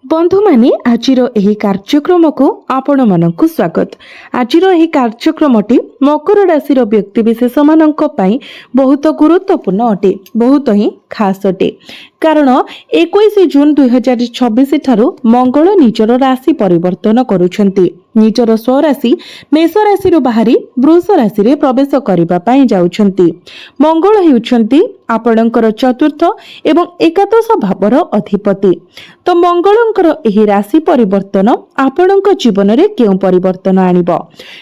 बंधु माने आजिर एही कार्यक्रम को आपण मानकु स्वागत। आजिर एही कार्यक्रमटी मकर राशि व्यक्ति विशेष मानक पई बहुत गुरुत्वपूर्ण अटे, बहुत ही खास अटे। कारण 21 जून 2026 ठारू मंगल निजर राशि परिवर्तन करुछंती। निजर स्वराशि मेष राशि बाहरी वृष राशि रे प्रवेश करिबा पई जाउछंती। मंगल हेउछंती आपणकर चतुर्थ एवं एकादश भावर अधिपति। तो मंगलंकर एही राशि परिवर्तन आपणक जीवन रे केउ परिवर्तन आनिबो?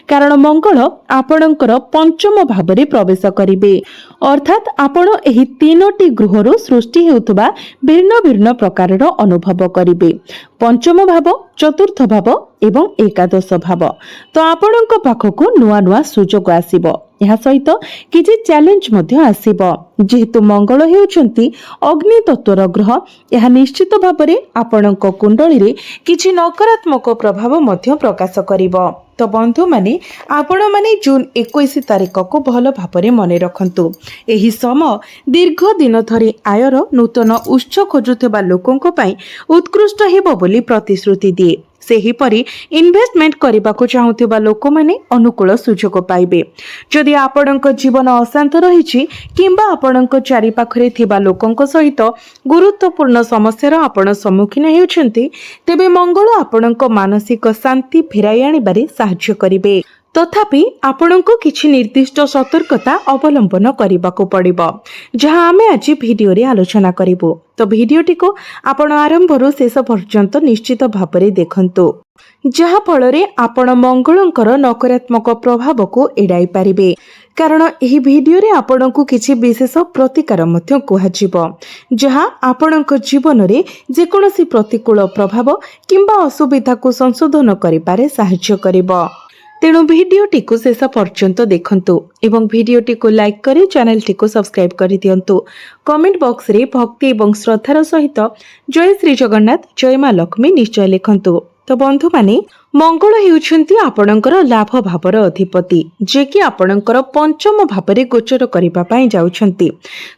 कारण मंगल आपणकर पंचम भावरे प्रवेश करिबे, अर्थात आपण एही तीनोटी गृहरु सृष्टि हेउतबा भिन्न भिन्न प्रकारर अनुभव करिबे। पंचम भाव, चतुर्थ भाव एवं एकादश भाव। तो आपणक पाखकु नुआ नुआ सुजोग आसीबो। यह सहित किछि चैलेंज मध्य आसीबो। जेहेतु मंगल हेउछंती अग्नि तत्वर ग्रह, यह निश्चित भाबरे आपणक कुंडली रे किछि नकारात्मक प्रभाव मध्य प्रकाश करिबो। तो बंधु माने आपण माने जून 21 तारिख को भल भाबरे मने रखंतु। एही समय दीर्घ दिन धरी आयर नूतन उत्स खोजुथिबा लोकंक पई उत्कृष्ट हेबो बोली प्रतिश्रुति दिए। सेहीपरि इन्वेस्टमेंट करने चाहूथिबा लोक माने अनुकूल सुजोग पाइबे। जदि आपणक जीवन अशांत रहिछि किंबा आपणक चारि पाखरे थिबा लोकंक सहित गुरुत्वपूर्ण समस्यार आपण सम्मुखीन हेउछंती, तेबे मंगल आपणक मानसिक शांति फेराई आनिबारे साहाय्य करिबे। तथापि आपणको किछि निर्दिष्ट सतर्कता अवलंबन करबाको पड़िबो, जहां आमे आज भिडियो रे आलोचना करिबो। तो भिडियोटी को आपण आरंभରୁ शेष पर्यंत निश्चित भाबरे देखंतु, जहा फଳରେ आपण मंगलंकर नकारात्मक प्रभाव को एडाई पारिबे। कारण एही भिडियो रे आपणको किछि विशेष प्रतिकार मध्य कुहाजिबो, जहा आपणक जीवन रे जे कोनोसी प्रतिकूल प्रभाव किंबा असुविधा को संशोधन करिपारे साहाय्य करिबो। तेणु भिडियोटी को शेष पर्यंत देखंतु एवं भिडियोटी को लाइक करी चैनलटी को सब्सक्राइब करि दियंतु। कमेंट बॉक्स रे भक्ति एवं श्रद्धार सहित जय श्री जगन्नाथ, जय मां लक्ष्मी निश्चय लिखंतु। तो बंधु माने मंगल हेउछंती आपणकर लाभ भावर अधिपति, जे कि आपणकर पंचम भावरे गोचर करिबा पई जाउछंती।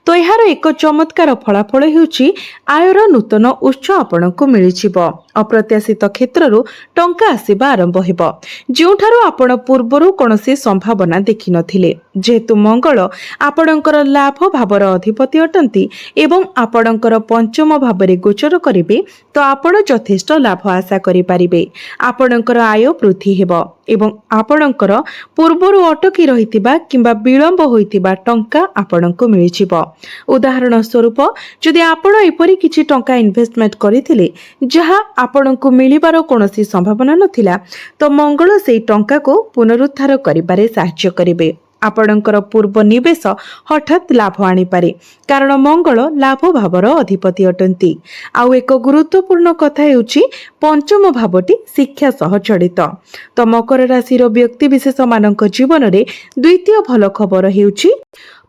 तो एहार एक चमत्कार फलाफल हेउची आयर नूतन उत्स आपणको मिलिजिबो। अप्रत्याशित क्षेत्रରୁ टंका आसीबा आरंभ हेबो, जेउठारो आपण पूर्वरु कोनोसी संभावना देखि नथिले। जेतु मंगल आपणकर लाभ भावर अधिपति अटंती एवं आपणकर पंचम भावरे गोचर करिबे, तो आपण यथेष्ट लाभ आशा करि पारिबे। आपणकर आय वृद्धि हेबो एवं आपणकर पूर्वरु अटकी रहितिबा किंबा विलंब होइतिबा टंका आपणको मिलिजिबो। उदाहरण स्वरूप जदि आपण एपरि किछि टंका इन्वेस्टमेंट करिथिले जहा आपणको मिलिबार कोनोसी संभावना नथिला, तो मंगल सेई टंका को पुनरुद्धार करिबारे साहाय्य करिबे। आपणकर पूर्व निवेश हठात लाभ आनी पारे, कारण मंगल लाभ भावर अधिपति अटंती। आउ एक गुरुत्वपूर्ण कथा हेउची पंचम भावटी शिक्षा सह जड़ित। तो मकर राशि व्यक्ति विशेष मानक जीवन रे द्वितीय भल खबर हेउची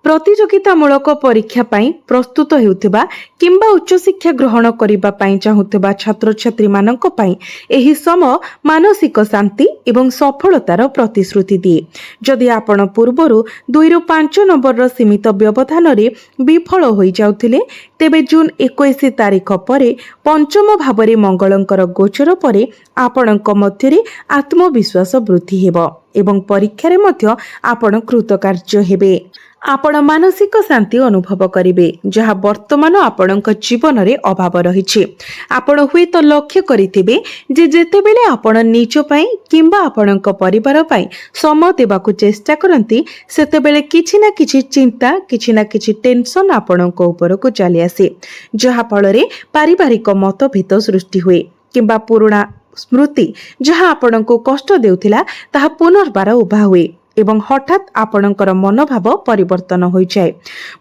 प्रतियोगितामूलक परीक्षा पाई प्रस्तुत हेउथिबा किंबा उच्च शिक्षा ग्रहण करिबा पाई चाहूथिबा छात्र छात्री मानक पाई एही समय मानसिक शांति एवं सफलतार प्रतिश्रुति दिए। जदि आपण पूर्वरु 2 ରୁ 5 नंबर सीमित व्यवधान रे विफल होई जाउथिले, तेबे जून 21 तारिख परे पंचम भावरे मंगलंकर गोचर परे आपणक मध्यरे आत्मविश्वास वृद्धि हेबो एवं परीक्षा रे मध्य आपण कृतकार्य हेबे। आपण मानसिक शांति अनुभव करिबे, जहा वर्तमान आपणक जीवन रे अभाव रहिछि। आपण हुए तो लक्ष्य करिथिबे जे जेतेबेले आपण निज पई किंबा आपणक परिवार पई समय देबाकू चेष्टा करंती, सेतेबेले किछि ना किछि चिंता, किछि ना किछि टेंशन आपणक उपरकू चली आसे, जहा फଳରେ पारिवारिक मतभेद सृष्टि हुए किंबा पुराणा स्मृति जहा आपणको कष्ट देउथिला ताहा पुनर्बार उभा हुए एवं हठात आपणकर मनोभाव परिवर्तन हो जाए।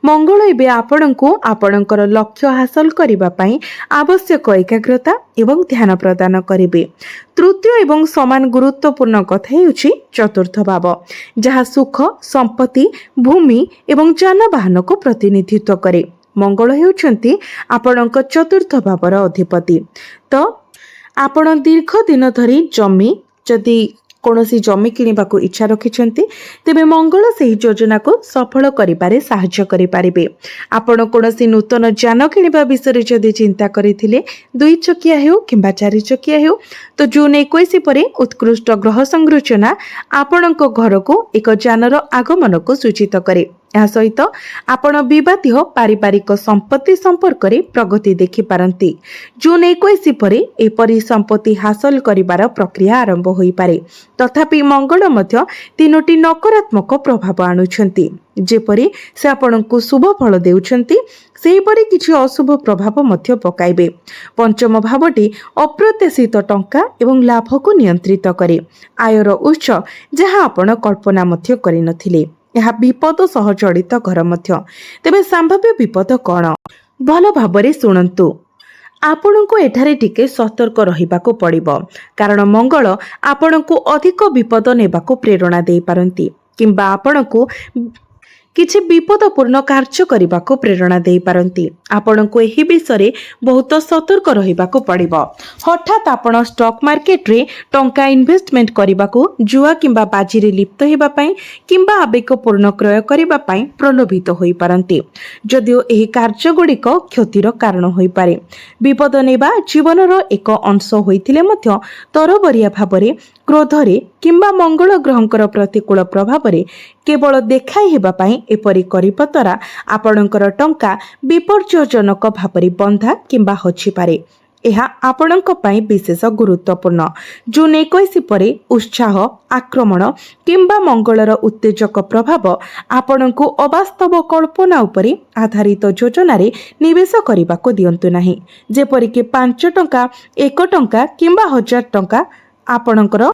मंगल एबे आपणको आपणकर लक्ष्य हासिल करिबा पई आवश्यक एकाग्रता एवं ध्यान प्रदान करिबे। तृतीय एवं समान गुरुत्वपूर्ण कथा हेउची चतुर्थ भाव, जहा सुख, संपत्ति, भूमि एवं जानवाहन को प्रतिनिधित्व करे। मंगल हेउचंती आपणक चतुर्थ भावर अधिपति। तो आपण दीर्घ दिन धरी जमी जदि କୌଣସି ଜମି କିଣିବାକୁ ଇଚ୍ଛା ରଖିଛନ୍ତି ତେବେ ମଙ୍ଗଳ ସେହି ଯୋଜନାକୁ ସଫଳ କରିବାରେ ସାହାଯ୍ୟ କରିପାରିବେ। ଆପଣ କୌଣସି ନୂତନ ଯାନ କିଣିବା ବିଷୟରେ ଯଦି ଚିନ୍ତା କରିଥିଲେ, 2 ଚକିଆ ହେଉ କିମ୍ବା 4 ଚକିଆ ହେଉ, ତ ଜୁନ୍ 21 ପରେ ଉତ୍କୃଷ୍ଟ ଗ୍ରହ ସଂରଚନା ଆପଣଙ୍କ ଘରକୁ ଏକ ଯାନର ଆଗମନକୁ ସୂଚିତ କରେ। ଏହା ସହିତ ଆପଣ ବିବାଦୀୟ ପାରିବାରିକ ସମ୍ପତ୍ତି ସମ୍ପର୍କରେ ପ୍ରଗତି ଦେଖିପାରନ୍ତି। ଜୁନ୍ 21 ପରେ ଏପରି ସମ୍ପତ୍ତି ହାସଲ କରିବାର ପ୍ରକ୍ରିୟା ଆରମ୍ଭ ହୋଇପାରେ। ତଥାପି ମଙ୍ଗଳ ମଧ୍ୟ 3ଟି ନକାରାତ୍ମକ ପ୍ରଭାବ ଆଣୁଛନ୍ତି। ଯେପରି ସେ ଆପଣଙ୍କୁ ଶୁଭ ଫଳ ଦେଉଛନ୍ତି, ସେହିପରି କିଛି ଅଶୁଭ ପ୍ରଭାବ ମଧ୍ୟ ପକାଇବେ। ପଞ୍ଚମ ଭାବଟି ଅପ୍ରତ୍ୟାଶିତ ଟଙ୍କା ଏବଂ ଲାଭକୁ ନିୟନ୍ତ୍ରିତ କରେ। ଆୟର ଉତ୍ସ ଯାହା ଆପଣ କଳ୍ପନା ମଧ୍ୟ କରିନଥିଲେ। ଏହା ବିପଦ ସହ ଜଡ଼ିତ ଘର ମଧ୍ୟ। ତେବେ ସମ୍ଭାବ୍ୟ ବିପଦ କ'ଣ? ଭଲ ଭାବରେ ଶୁଣନ୍ତୁ। ଆପଣଙ୍କୁ ଏଠାରେ ଟିକେ ସତର୍କ ରହିବାକୁ ପଡ଼ିବ, କାରଣ ମଙ୍ଗଳ ଆପଣଙ୍କୁ ଅଧିକ ବିପଦ ନେବାକୁ ପ୍ରେରଣା ଦେଇପାରନ୍ତି କିମ୍ବା ଆପଣଙ୍କୁ କିଛି ବିପଦପୂର୍ଣ୍ଣ କାର୍ଯ୍ୟ କରିବାକୁ ପ୍ରେରଣା ଦେଇପାରନ୍ତି। ଆପଣଙ୍କୁ ଏହି ବିଷୟରେ ବହୁତ ସତର୍କ ରହିବାକୁ ପଡ଼ିବ। ହଠାତ୍ ଆପଣ ଷ୍ଟକ୍ ମାର୍କେଟରେ ଟଙ୍କା ଇନଭେଷ୍ଟମେଣ୍ଟ କରିବାକୁ, ଜୁଆ କିମ୍ବା ବାଜିରେ ଲିପ୍ତ ହେବା ପାଇଁ କିମ୍ବା ଆବେଗପୂର୍ଣ୍ଣ କ୍ରୟ କରିବା ପାଇଁ ପ୍ରଲୋଭିତ ହୋଇପାରନ୍ତି, ଯଦିଓ ଏହି କାର୍ଯ୍ୟଗୁଡ଼ିକ କ୍ଷତିର କାରଣ ହୋଇପାରେ। ବିପଦ ନେବା ଜୀବନର ଏକ ଅଂଶ ହୋଇଥିଲେ ମଧ୍ୟ ତରବରିଆ ଭାବରେ, କ୍ରୋଧରେ କିମ୍ବା ମଙ୍ଗଳ ଗ୍ରହଙ୍କର ପ୍ରତିକୂଳ ପ୍ରଭାବରେ କେବଳ ଦେଖାଇ ହେବା ପାଇଁ ଏପରି କରିବା ଦ୍ୱାରା ଆପଣଙ୍କର ଟଙ୍କା ବିପର୍ଯ୍ୟୟଜନକ ଭାବରେ ବନ୍ଧା କିମ୍ବା ହଜିପାରେ। ଏହା ଆପଣଙ୍କ ପାଇଁ ବିଶେଷ ଗୁରୁତ୍ୱପୂର୍ଣ୍ଣ। ଜୁନ୍ 21 ପରେ ଉତ୍ସାହ, ଆକ୍ରମଣ କିମ୍ବା ମଙ୍ଗଳର ଉତ୍ତେଜକ ପ୍ରଭାବ ଆପଣଙ୍କୁ ଅବାସ୍ତବ କଳ୍ପନା ଉପରେ ଆଧାରିତ ଯୋଜନାରେ ନିବେଶ କରିବାକୁ ଦିଅନ୍ତୁ ନାହିଁ। ଯେପରିକି 5 ଟଙ୍କା, 1 ଟଙ୍କା କିମ୍ବା 1000 ଟଙ୍କା ଆପଣଙ୍କର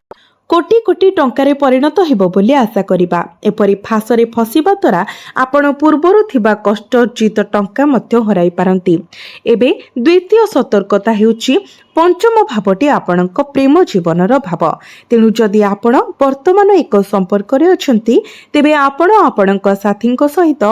କୋଟି କୋଟି ଟଙ୍କାରେ ପରିଣତ ହେବ ବୋଲି ଆଶା କରିବା। ଏପରି ଫାଶରେ ଫସିବା ଦ୍ୱାରା ଆପଣ ପୂର୍ବରୁ ଥିବା କଷ୍ଟର୍ଜିତ ଟଙ୍କା ମଧ୍ୟ ହରାଇ ପାରନ୍ତି। ଏବେ ଦ୍ୱିତୀୟ ସତର୍କତା ହେଉଛି ପଞ୍ଚମ ଭାବଟି ଆପଣଙ୍କ ପ୍ରେମ ଜୀବନର ଭାବ। ତେଣୁ ଯଦି ଆପଣ ବର୍ତ୍ତମାନ ଏକ ସମ୍ପର୍କରେ ଅଛନ୍ତି, ତେବେ ଆପଣ ଆପଣଙ୍କ ସାଥୀଙ୍କ ସହିତ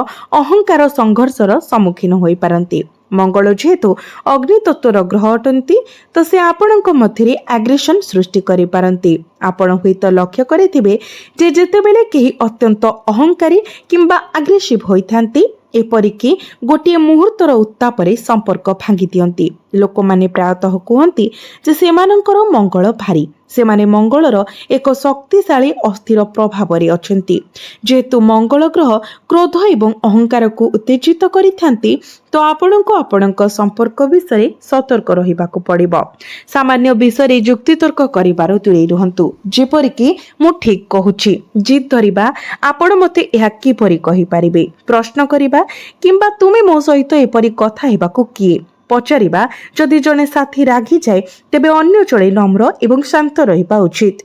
ଅହଙ୍କାର ସଂଘର୍ଷର ସମ୍ମୁଖୀନ ହୋଇପାରନ୍ତି। ମଙ୍ଗଳ ଯେହେତୁ ଅଗ୍ନିତତ୍ତ୍ୱର ଗ୍ରହ ଅଟନ୍ତି, ତ ସେ ଆପଣଙ୍କ ମଧ୍ୟରେ ଆଗ୍ରେସନ ସୃଷ୍ଟି କରିପାରନ୍ତି। ଆପଣ ହୁଏତ ଲକ୍ଷ୍ୟ କରିଥିବେ ଯେ ଯେତେବେଳେ କେହି ଅତ୍ୟନ୍ତ ଅହଙ୍କାରୀ କିମ୍ବା ଆଗ୍ରେସିଭ୍ ହୋଇଥାନ୍ତି, ଏପରିକି ଗୋଟିଏ ମୁହୂର୍ତ୍ତର ଉତ୍ତାପରେ ସମ୍ପର୍କ ଭାଙ୍ଗି ଦିଅନ୍ତି। ଲୋକମାନେ ପ୍ରାୟତଃ କୁହନ୍ତି ଯେ ସେମାନଙ୍କର ମଙ୍ଗଳ ଭାରୀ। ସେମାନେ ମଙ୍ଗଳର ଏକ ଶକ୍ତିଶାଳୀ ଅସ୍ଥିର ପ୍ରଭାବରେ ଅଛନ୍ତି। ଯେହେତୁ ମଙ୍ଗଳ ଗ୍ରହ କ୍ରୋଧ ଏବଂ ଅହଙ୍କାରକୁ ଉତ୍ତେଜିତ କରିଥାନ୍ତି, ତ ଆପଣଙ୍କୁ ଆପଣଙ୍କ ସମ୍ପର୍କ ବିଷୟରେ ସତର୍କ ରହିବାକୁ ପଡ଼ିବ। ସାମାନ୍ୟ ବିଷୟରେ ଯୁକ୍ତିତର୍କ କରିବାରୁ ଦୂରେଇ ରୁହନ୍ତୁ। ଯେପରିକି ମୁଁ ଠିକ୍ କହୁଛି, ଜିଦ୍ ଧରିବା, ଆପଣ ମୋତେ ଏହା କିପରି କହିପାରିବେ, ପ୍ରଶ୍ନ କରିବା କିମ୍ବା ତୁମେ ମୋ ସହିତ ଏପରି କଥା ହେବାକୁ କିଏ ପଚାରିବା। ଯଦି ଜଣେ ସାଥୀ ରାଗିଯାଏ, ତେବେ ଅନ୍ୟ ଜଣେ ନମ୍ର ଏବଂ ଶାନ୍ତ ରହିବା ଉଚିତ।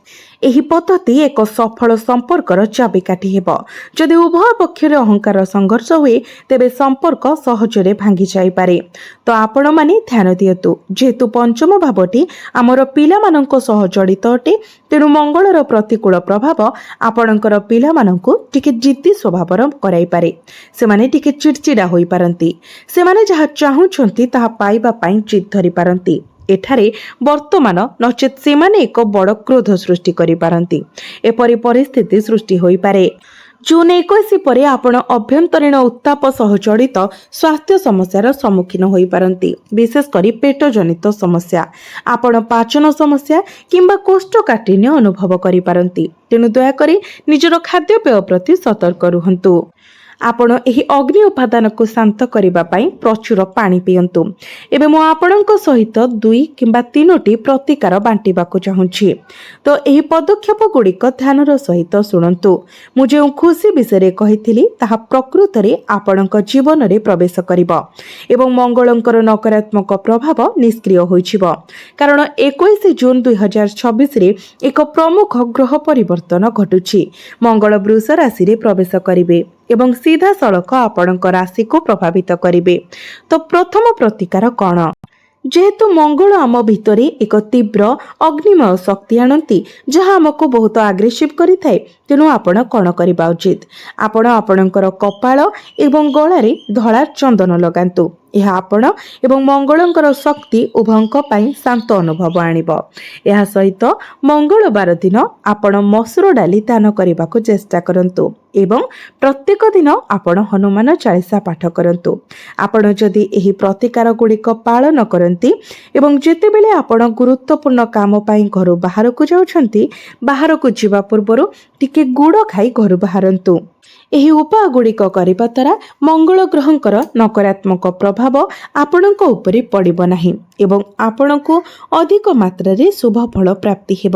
ଏହି ପଦ୍ଧତି ଏକ ସଫଳ ସମ୍ପର୍କର ଚାବିକାଠି ହେବ। ଯଦି ଉଭୟ ପକ୍ଷରେ ଅହଙ୍କାର ସଂଘର୍ଷ ହୁଏ, ତେବେ ସମ୍ପର୍କ ସହଜରେ ଭାଙ୍ଗି ଯାଇପାରେ। ତ ଆପଣମାନେ ଧ୍ୟାନ ଦିଅନ୍ତୁ, ଯେହେତୁ ପଞ୍ଚମ ଭାବଟି ଆମର ପିଲାମାନଙ୍କ ସହ ଜଡ଼ିତ ଅଟେ, ତେଣୁ ମଙ୍ଗଳର ପ୍ରତିକୂଳ ପ୍ରଭାବ ଆପଣଙ୍କର ପିଲାମାନଙ୍କୁ ଟିକେ ଜିଦ୍ଦି ସ୍ୱଭାବର କରାଇପାରେ। ସେମାନେ ଟିକେ ଚିଡ଼ଚିଡ଼ା ହୋଇପାରନ୍ତି। ସେମାନେ ଯାହା ଚାହୁଁଛନ୍ତି ତାହା ପାଇବା ପାଇଁ ଜିଦ୍ ଧରିପାରନ୍ତି। ଏଠାରେ ବର୍ତ୍ତମାନ ନଚେତ୍ ସେମାନେ ଏକ ବଡ଼ କ୍ରୋଧ ସୃଷ୍ଟି କରିପାରନ୍ତି। ଏପରି ପରିସ୍ଥିତି ସୃଷ୍ଟି ହୋଇପାରେ। ଜୁନ୍ 21 ପରେ ଆପଣ ଅଭ୍ୟନ୍ତରୀଣ ଉତ୍ତାପ ସହ ଜଡ଼ିତ ସ୍ୱାସ୍ଥ୍ୟ ସମସ୍ୟାର ସମ୍ମୁଖୀନ ହୋଇପାରନ୍ତି, ବିଶେଷ କରି ପେଟ ଜନିତ ସମସ୍ୟା। ଆପଣ ପାଚନ ସମସ୍ୟା କିମ୍ବା କୋଷ୍ଠକାଠିନ୍ୟ ଅନୁଭବ କରିପାରନ୍ତି। ତେଣୁ ଦୟାକରି ନିଜର ଖାଦ୍ୟପେୟ ପ୍ରତି ସତର୍କ ରୁହନ୍ତୁ। ଆପଣ ଏହି ଅଗ୍ନି ଉପାଦାନକୁ ଶାନ୍ତ କରିବା ପାଇଁ ପ୍ରଚୁର ପାଣି ପିଅନ୍ତୁ। ଏବେ ମୁଁ ଆପଣଙ୍କ ସହିତ 2 କିମ୍ବା 3ଟି ପ୍ରତିକାର ବାଣ୍ଟିବାକୁ ଚାହୁଁଛି। ତ ଏହି ପଦକ୍ଷେପ ଗୁଡ଼ିକ ଧ୍ୟାନର ସହିତ ଶୁଣନ୍ତୁ। ମୁଁ ଯେଉଁ ଖୁସି ବିଷୟରେ କହିଥିଲି, ତାହା ପ୍ରକୃତରେ ଆପଣଙ୍କ ଜୀବନରେ ପ୍ରବେଶ କରିବ ଏବଂ ମଙ୍ଗଳଙ୍କର ନକାରାତ୍ମକ ପ୍ରଭାବ ନିଷ୍କ୍ରିୟ ହୋଇଯିବ। କାରଣ 21 ଜୁନ୍ 2026ରେ ଏକ ପ୍ରମୁଖ ଗ୍ରହ ପରିବର୍ତ୍ତନ ଘଟୁଛି। ମଙ୍ଗଳ ବୃଷ ରାଶିରେ ପ୍ରବେଶ କରିବେ ଏବଂ ସିଧାସଳଖ ଆପଣଙ୍କ ରାଶିକୁ ପ୍ରଭାବିତ କରିବେ। ତ ପ୍ରଥମ ପ୍ରତିକାର କ'ଣ? ଯେହେତୁ ମଙ୍ଗଳ ଆମ ଭିତରେ ଏକ ତୀବ୍ର ଅଗ୍ନିମୟ ଶକ୍ତି ଆଣନ୍ତି, ଯାହା ଆମକୁ ବହୁତ ଆଗ୍ରେସିଭ୍ କରିଥାଏ, ତେଣୁ ଆପଣ କ'ଣ କରିବା ଉଚିତ? ଆପଣ ଆପଣଙ୍କର କପାଳ ଏବଂ ଗଳାରେ ଧଳା ଚନ୍ଦନ ଲଗାନ୍ତୁ ଏହା ଆପଣ ଏବଂ ମଙ୍ଗଳଙ୍କର ଶକ୍ତି ଉଭୟଙ୍କ ପାଇଁ ଶାନ୍ତ ଅନୁଭବ ଆଣିବ। ଏହା ସହିତ ମଙ୍ଗଳବାର ଦିନ ଆପଣ ମସୁର ଡାଲି ଦାନ କରିବାକୁ ଚେଷ୍ଟା କରନ୍ତୁ ଏବଂ ପ୍ରତ୍ୟେକ ଦିନ ଆପଣ ହନୁମାନ ଚାଳିଶା ପାଠ କରନ୍ତୁ। ଆପଣ ଯଦି ଏହି ପ୍ରତିକାର ଗୁଡ଼ିକ ପାଳନ କରନ୍ତି ଏବଂ ଯେତେବେଳେ ଆପଣ ଗୁରୁତ୍ୱପୂର୍ଣ୍ଣ କାମ ପାଇଁ ଘରୁ ବାହାରକୁ ଯାଉଛନ୍ତି, ବାହାରକୁ ଯିବା ପୂର୍ବରୁ ଟିକେ ଗୁଡ଼ ଖାଇ ଘରୁ ବାହାରନ୍ତୁ। ଏହି ଉପାୟ ଗୁଡ଼ିକ କରିବା ଦ୍ୱାରା ମଙ୍ଗଳ ଗ୍ରହଙ୍କର ନକାରାତ୍ମକ ପ୍ରଭାବ ଆପଣଙ୍କ ଉପରେ ପଡ଼ିବ ନାହିଁ ଏବଂ ଆପଣଙ୍କୁ ଅଧିକ ମାତ୍ରାରେ ଶୁଭ ଫଳ ପ୍ରାପ୍ତି ହେବ।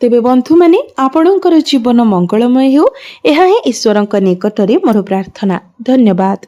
ତେବେ ବନ୍ଧୁମାନେ, ଆପଣଙ୍କର ଜୀବନ ମଙ୍ଗଳମୟ ହେଉ, ଏହା ହିଁ ଈଶ୍ୱରଙ୍କ ନିକଟରେ ମୋର ପ୍ରାର୍ଥନା। ଧନ୍ୟବାଦ।